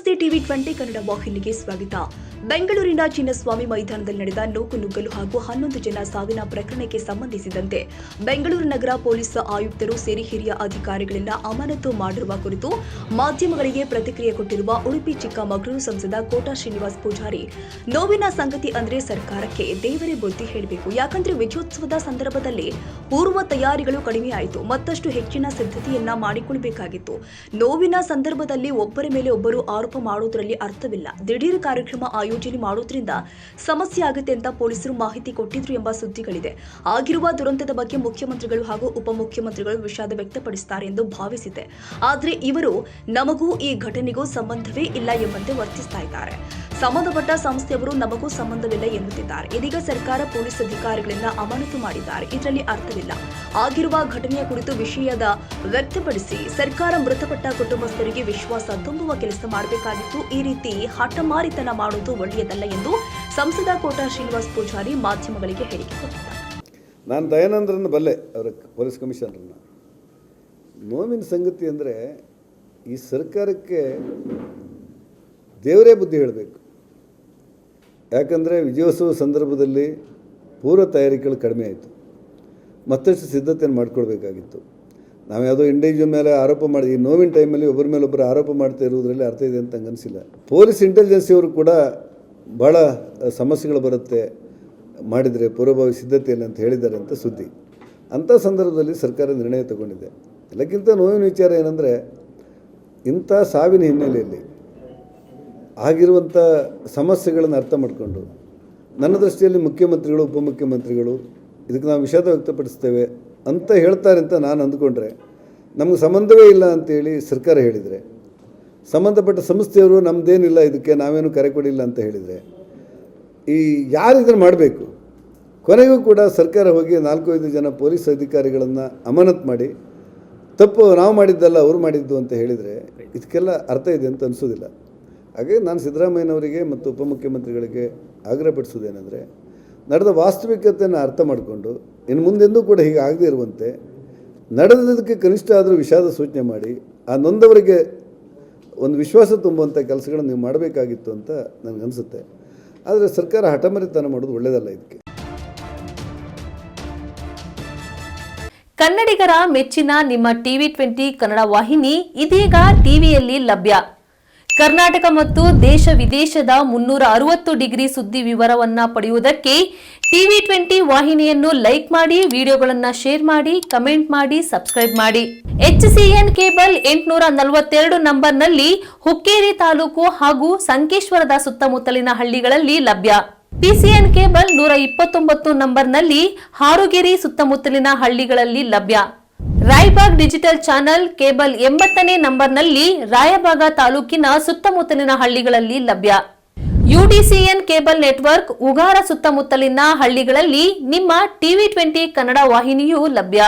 ನಮಸ್ತೆ ಟಿವಿ 20 ಕನ್ನಡ ವಾಹಿನಿಗೆ ಸ್ವಾಗತ. ಬೆಂಗಳೂರಿನ ಚಿನ್ನಸ್ವಾಮಿ ಮೈದಾನದಲ್ಲಿ ನಡೆದ ನೂಕುನುಗ್ಗಲು ಹಾಗೂ 11 ಜನ ಸಾವಿನ ಪ್ರಕರಣಕ್ಕೆ ಸಂಬಂಧಿಸಿದಂತೆ ಬೆಂಗಳೂರು ನಗರ ಪೊಲೀಸ್ ಆಯುಕ್ತರು ಸೇರಿ ಹಿರಿಯ ಅಧಿಕಾರಿಗಳನ್ನ ಅಮಾನತು ಮಾಡಿರುವ ಕುರಿತು ಮಾಧ್ಯಮಗಳಿಗೆ ಪ್ರತಿಕ್ರಿಯೆ ಕೊಟ್ಟಿರುವ ಉಡುಪಿ ಚಿಕ್ಕಮಗಳೂರು ಸಂಸದ ಕೋಟಾ ಶ್ರೀನಿವಾಸ್ ಪೂಜಾರಿ, ನೋವಿನ ಸಂಗತಿ ಅಂದ್ರೆ ಸರ್ಕಾರಕ್ಕೆ ದೇವರೇ ಬುದ್ಧಿ ಹೇಳಬೇಕು. ಯಾಕಂದ್ರೆ ವಿಜಯೋತ್ಸವದ ಸಂದರ್ಭದಲ್ಲಿ ಪೂರ್ವ ತಯಾರಿಗಳು ಕಡಿಮೆ ಆಯಿತು, ಮತ್ತಷ್ಟು ಹೆಚ್ಚಿನ ಸಿದ್ಧತೆಯನ್ನ ಮಾಡಿಕೊಳ್ಳಬೇಕಾಗಿತ್ತು. ನೋವಿನ ಸಂದರ್ಭದಲ್ಲಿ ಒಬ್ಬರ ಮೇಲೆ ಒಬ್ಬರು ಆರೋಪ ಮಾಡುವುದರಲ್ಲಿ ಅರ್ಥವಿಲ್ಲ. ದಿಢೀರ್ ಕಾರ್ಯಕ್ರಮ ಆಯೋಜನೆ ಮಾಡುವುದರಿಂದ ಸಮಸ್ಯೆ ಆಗುತ್ತೆ ಅಂತ ಪೊಲೀಸರು ಮಾಹಿತಿ ಕೊಟ್ಟಿದ್ರು ಎಂಬ ಸುದ್ದಿಗಳಿದೆ. ಆಗಿರುವ ದುರಂತದ ಬಗ್ಗೆ ಮುಖ್ಯಮಂತ್ರಿಗಳು ಹಾಗೂ ಉಪಮುಖ್ಯಮಂತ್ರಿಗಳು ವಿಷಾದ ವ್ಯಕ್ತಪಡಿಸುತ್ತಾರೆ ಎಂದು ಭಾವಿಸಿದೆ. ಆದರೆ ಇವರು ನಮಗೂ ಈ ಘಟನೆಗೂ ಸಂಬಂಧವೇ ಇಲ್ಲ ಎಂಬಂತೆ ವರ್ತಿಸ್ತಾ ಇದ್ದಾರೆ. ಸಂಬಂಧಪಟ್ಟ ಸಂಸ್ಥೆಯವರು ನಮಗೂ ಸಂಬಂಧವಿಲ್ಲ ಎನ್ನುತ್ತಿದ್ದಾರೆ. ಇದೀಗ ಸರ್ಕಾರ ಪೊಲೀಸ್ ಅಧಿಕಾರಿಗಳನ್ನ ಅಮಾನತು ಮಾಡಿದ್ದಾರೆ. ಇದರಲ್ಲಿ ಅರ್ಥವಿಲ್ಲ. ಆಗಿರುವ ಘಟನೆಯ ಕುರಿತು ವಿಷಯದ ವ್ಯಕ್ತಪಡಿಸಿ ಸರ್ಕಾರ ಮೃತಪಟ್ಟ ಕುಟುಂಬಸ್ಥರಿಗೆ ವಿಶ್ವಾಸ ತುಂಬುವ ಕೆಲಸ ಮಾಡಬೇಕಾಗಿತ್ತು. ಈ ರೀತಿ ಹಠಮಾರಿತನ ಮಾಡುವುದು ಒಳ್ಳೆಯದಲ್ಲ ಎಂದು ಸಂಸದ ಕೋಟಾ ಶ್ರೀನಿವಾಸ್ ಪೂಜಾರಿ ಮಾಧ್ಯಮಗಳಿಗೆ ಹೇಳಿಕೆ ಕೊಟ್ಟಿದ್ದಾರೆ. ನಾನು ದಯಾನಂದ್ರನ್ನ ಬಲ್ಲೆ, ಅವರ ಪೊಲೀಸ್ ಕಮಿಷನರ್ನ. ನೋವಿನ ಸಂಗತಿ ಅಂದರೆ ಈ ಸರ್ಕಾರಕ್ಕೆ ದೇವರೇ ಬುದ್ಧಿ ಹೇಳಬೇಕು. ಯಾಕಂದರೆ ವಿಜಯೋತ್ಸವ ಸಂದರ್ಭದಲ್ಲಿ ಪೂರ್ವ ತಯಾರಿಕೆಗಳು ಕಡಿಮೆ ಆಯಿತು, ಮತ್ತಷ್ಟು ಸಿದ್ಧತೆಯನ್ನು ಮಾಡ್ಕೊಳ್ಬೇಕಾಗಿತ್ತು. ನಾವು ಯಾವುದೋ ಇಂಡಿವಿಜುವಲ್ ಮೇಲೆ ಆರೋಪ ಮಾಡಿ ಈ ನೋವಿನ ಟೈಮಲ್ಲಿ ಒಬ್ಬರ ಮೇಲೆ ಒಬ್ಬರು ಆರೋಪ ಮಾಡ್ತಾ ಇರುವುದರಲ್ಲಿ ಅರ್ಥ ಇದೆ ಅಂತ ನಂಗೆ ಅನಿಸಿಲ್ಲ. ಪೊಲೀಸ್ ಇಂಟೆಲಿಜೆನ್ಸಿಯವರು ಕೂಡ ಭಾಳ ಸಮಸ್ಯೆಗಳು ಬರುತ್ತೆ ಮಾಡಿದರೆ ಪೂರ್ವಭಾವಿ ಸಿದ್ಧತೆಯಲ್ಲಿ ಅಂತ ಹೇಳಿದ್ದಾರೆ ಅಂತ ಸುದ್ದಿ. ಅಂಥ ಸಂದರ್ಭದಲ್ಲಿ ಸರ್ಕಾರ ನಿರ್ಣಯ ತಗೊಂಡಿದೆ. ಎಲ್ಲಕ್ಕಿಂತ ನೋವಿನ ವಿಚಾರ ಏನಂದರೆ, ಇಂಥ ಸಾವಿನ ಹಿನ್ನೆಲೆಯಲ್ಲಿ ಆಗಿರುವಂಥ ಸಮಸ್ಯೆಗಳನ್ನು ಅರ್ಥ ಮಾಡಿಕೊಂಡು ನನ್ನ ದೃಷ್ಟಿಯಲ್ಲಿ ಮುಖ್ಯಮಂತ್ರಿಗಳು ಉಪಮುಖ್ಯಮಂತ್ರಿಗಳು ಇದಕ್ಕೆ ನಾವು ವಿಷಾದ ವ್ಯಕ್ತಪಡಿಸ್ತೇವೆ ಅಂತ ಹೇಳ್ತಾರೆ ಅಂತ ನಾನು ಅಂದ್ಕೊಂಡ್ರೆ, ನಮಗೆ ಸಂಬಂಧವೇ ಇಲ್ಲ ಅಂತೇಳಿ ಸರ್ಕಾರ ಹೇಳಿದರೆ, ಸಂಬಂಧಪಟ್ಟ ಸಂಸ್ಥೆಯವರು ನಮ್ಮದೇನಿಲ್ಲ ಇದಕ್ಕೆ ನಾವೇನು ಕರೆ ಕೊಡಿಲ್ಲ ಅಂತ ಹೇಳಿದರೆ, ಈ ಯಾರು ಇದನ್ನು ಮಾಡಬೇಕು? ಕೊನೆಗೂ ಕೂಡ ಸರ್ಕಾರ ಹೋಗಿ 4-5 ಜನ ಪೊಲೀಸ್ ಅಧಿಕಾರಿಗಳನ್ನು ಅಮಾನತು ಮಾಡಿ ತಪ್ಪು ನಾವು ಮಾಡಿದ್ದಲ್ಲ ಅವರು ಮಾಡಿದ್ದು ಅಂತ ಹೇಳಿದರೆ ಇದಕ್ಕೆಲ್ಲ ಅರ್ಥ ಇದೆ ಅಂತ ಅನಿಸೋದಿಲ್ಲ. ಹಾಗಾಗಿ ನಾನು ಸಿದ್ದರಾಮಯ್ಯನವರಿಗೆ ಮತ್ತು ಉಪಮುಖ್ಯಮಂತ್ರಿಗಳಿಗೆ ಆಗ್ರಹಪಡಿಸೋದೇನೆಂದರೆ, ನಡೆದ ವಾಸ್ತವಿಕತೆಯನ್ನು ಅರ್ಥ ಮಾಡಿಕೊಂಡು ಇನ್ನು ಮುಂದೆಂದೂ ಕೂಡ ಹೀಗೆ ಆಗದೇ ಇರುವಂತೆ ನಡೆದದಕ್ಕೆ ಕನಿಷ್ಠ ಆದರೂ ವಿಷಾದ ಸೂಚನೆ ಮಾಡಿ ಆ ನೊಂದವರಿಗೆ ಒಂದು ವಿಶ್ವಾಸ ತುಂಬುವಂಥ ಕೆಲಸಗಳನ್ನು ನೀವು ಮಾಡಬೇಕಾಗಿತ್ತು ಅಂತ ನನಗನ್ಸುತ್ತೆ. ಆದರೆ ಸರ್ಕಾರ ಹಠಮಾರಿತನ ಮಾಡೋದು ಒಳ್ಳೆಯದಲ್ಲ. ಇದಕ್ಕೆ ಕನ್ನಡಿಗರ ಮೆಚ್ಚಿನ ನಿಮ್ಮ ಟಿವಿ 20 ಕನ್ನಡ ವಾಹಿನಿ ಇದೀಗ ಟಿವಿಯಲ್ಲಿ ಲಭ್ಯ. ಕರ್ನಾಟಕ ಮತ್ತು ದೇಶ ವಿದೇಶದ 360 ಡಿಗ್ರಿ ಸುದ್ದಿ ವಿವರವನ್ನ ಪಡೆಯುವುದಕ್ಕೆ ಟಿವಿ 20 ವಾಹಿನಿಯನ್ನು ಲೈಕ್ ಮಾಡಿ, ವಿಡಿಯೋಗಳನ್ನು ಶೇರ್ ಮಾಡಿ, ಕಮೆಂಟ್ ಮಾಡಿ, ಸಬ್ಸ್ಕ್ರೈಬ್ ಮಾಡಿ. HCN ಕೇಬಲ್ 842 ನಂಬರ್ನಲ್ಲಿ ಹುಕ್ಕೇರಿ ತಾಲೂಕು ಹಾಗೂ ಸಂಕೇಶ್ವರದ ಸುತ್ತಮುತ್ತಲಿನ ಹಳ್ಳಿಗಳಲ್ಲಿ ಲಭ್ಯ. PCN ಕೇಬಲ್ 129 ನಂಬರ್ನಲ್ಲಿ ಹಾರುಗೆರೆ ಸುತ್ತಮುತ್ತಲಿನ ಹಳ್ಳಿಗಳಲ್ಲಿ ಲಭ್ಯ. ರಾಯಬಾಗ್ ಡಿಜಿಟಲ್ ಚಾನೆಲ್ ಕೇಬಲ್ 80ನೇ ನಂಬರ್ನಲ್ಲಿ ರಾಯಬಾಗ ತಾಲೂಕಿನ ಸುತ್ತಮುತ್ತಲಿನ ಹಳ್ಳಿಗಳಲ್ಲಿ ಲಭ್ಯ. UDCN ಕೇಬಲ್ ನೆಟ್ವರ್ಕ್ ಉಗಾರ ಸುತ್ತಮುತ್ತಲಿನ ಹಳ್ಳಿಗಳಲ್ಲಿ ನಿಮ್ಮ ಟಿವಿ 20 ಕನ್ನಡ ವಾಹಿನಿಯೂ ಲಭ್ಯ.